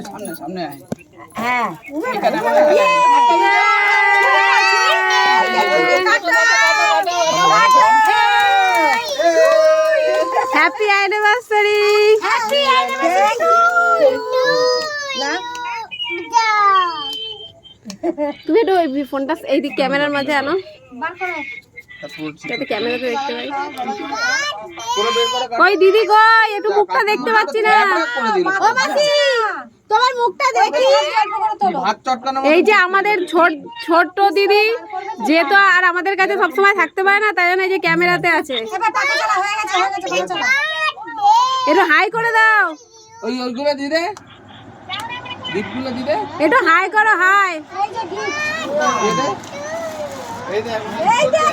সামনে সামনে আয়। হ্যাঁ হ্যাপি অ্যানিভার্সারি। তুমি একটু ওই ফোনটা এই দিক ক্যামেরার মাঝে আনো, যাতে ক্যামেরাতে দেখতে পাই। কই দিদি কই, একটু মুখটা দেখতে পাচ্ছি না। ও মাসি তোমার মুখটা দেখি। এই যে আমাদের ছোট দিদি, যেহেতু আর আমাদের কাছে সবসময় থাকতে পারে না, তাই জন্য এই যে ক্যামেরাতে আছে। একটু হাই করে দাও। ওইগুলো দিদে, গিফটগুলো দিদে, একটু হাই করো, হাই। এই দে, এই দে,